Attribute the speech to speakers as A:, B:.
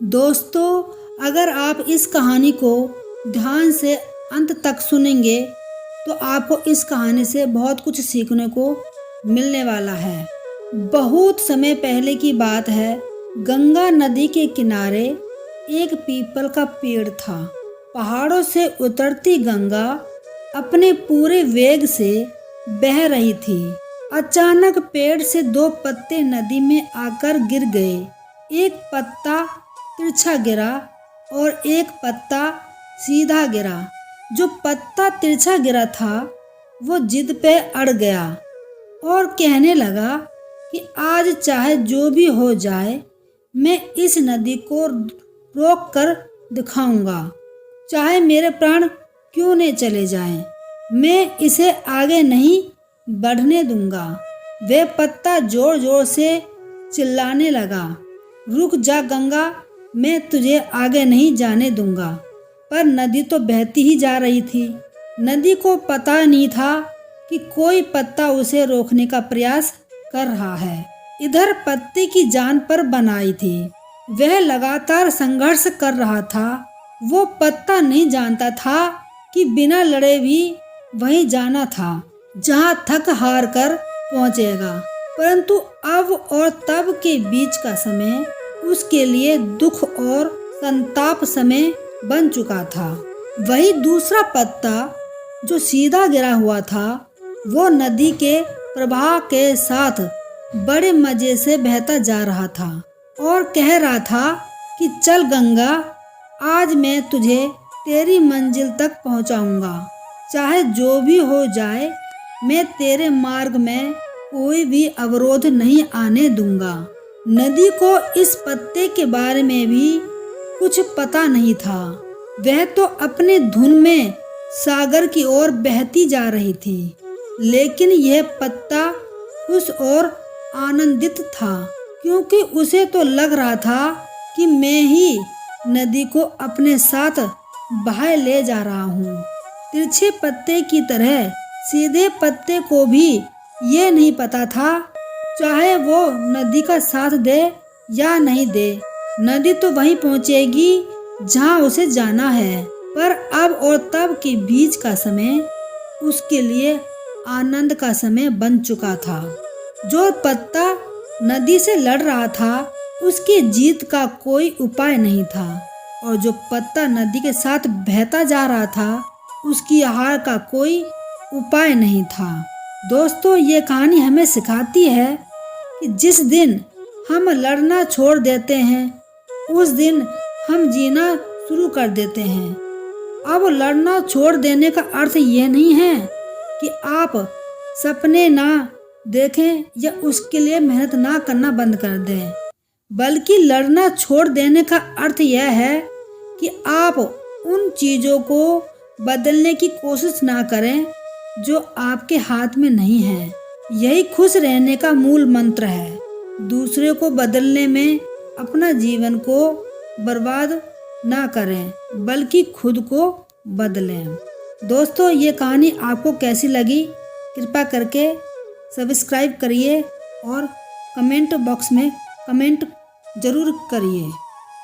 A: दोस्तों, अगर आप इस कहानी को ध्यान से अंत तक सुनेंगे तो आपको इस कहानी से बहुत कुछ सीखने को मिलने वाला है। बहुत समय पहले की बात है। गंगा नदी के किनारे एक पीपल का पेड़ था। पहाड़ों से उतरती गंगा अपने पूरे वेग से बह रही थी। अचानक पेड़ से दो पत्ते नदी में आकर गिर गए। एक पत्ता तिरछा गिरा और एक पत्ता सीधा गिरा। जो पत्ता तिरछा गिरा था वो जिद पे अड़ गया और कहने लगा कि आज चाहे जो भी हो जाए, मैं इस नदी को रोक कर दिखाऊंगा। चाहे मेरे प्राण क्यों न चले जाएं, मैं इसे आगे नहीं बढ़ने दूंगा। वह पत्ता जोर जोर से चिल्लाने लगा, रुक जा गंगा, मैं तुझे आगे नहीं जाने दूंगा। पर नदी तो बहती ही जा रही थी। नदी को पता नहीं था कि कोई पत्ता उसे रोकने का प्रयास कर रहा है। इधर पत्ते की जान पर बनाई थी। वह लगातार संघर्ष कर रहा था। वो पत्ता नहीं जानता था कि बिना लड़े भी वहीं जाना था जहां थक हार कर पहुंचेगा। परंतु अब और तब के बीच का समय उसके लिए दुख और संताप समय बन चुका था। वही दूसरा पत्ता जो सीधा गिरा हुआ था, वो नदी के प्रवाह के साथ बड़े मजे से बहता जा रहा था और कह रहा था कि चल गंगा, आज मैं तुझे तेरी मंजिल तक पहुंचाऊंगा। चाहे जो भी हो जाए, मैं तेरे मार्ग में कोई भी अवरोध नहीं आने दूंगा। नदी को इस पत्ते के बारे में भी कुछ पता नहीं था। वह तो अपने धुन में सागर की ओर बहती जा रही थी, लेकिन यह पत्ता खुश और आनंदित था, क्योंकि उसे तो लग रहा था कि मैं ही नदी को अपने साथ बहाए ले जा रहा हूँ। तिरछे पत्ते की तरह सीधे पत्ते को भी ये नहीं पता था, चाहे वो नदी का साथ दे या नहीं दे, नदी तो वहीं पहुंचेगी जहां उसे जाना है। पर अब और तब के बीच का समय उसके लिए आनंद का समय बन चुका था। जो पत्ता नदी से लड़ रहा था, उसकी जीत का कोई उपाय नहीं था, और जो पत्ता नदी के साथ बहता जा रहा था, उसकी हार का कोई उपाय नहीं था। दोस्तों, ये कहानी हमें सिखाती है कि जिस दिन हम लड़ना छोड़ देते हैं, उस दिन हम जीना शुरू कर देते हैं। अब लड़ना छोड़ देने का अर्थ ये नहीं है कि आप सपने ना देखें या उसके लिए मेहनत ना करना बंद कर दें, बल्कि लड़ना छोड़ देने का अर्थ यह है कि आप उन चीज़ों को बदलने की कोशिश ना करें जो आपके हाथ में नहीं है। यही खुश रहने का मूल मंत्र है। दूसरे को बदलने में अपना जीवन को बर्बाद ना करें, बल्कि खुद को बदलें। दोस्तों, ये कहानी आपको कैसी लगी, कृपया करके सब्सक्राइब करिए और कमेंट बॉक्स में कमेंट जरूर करिए।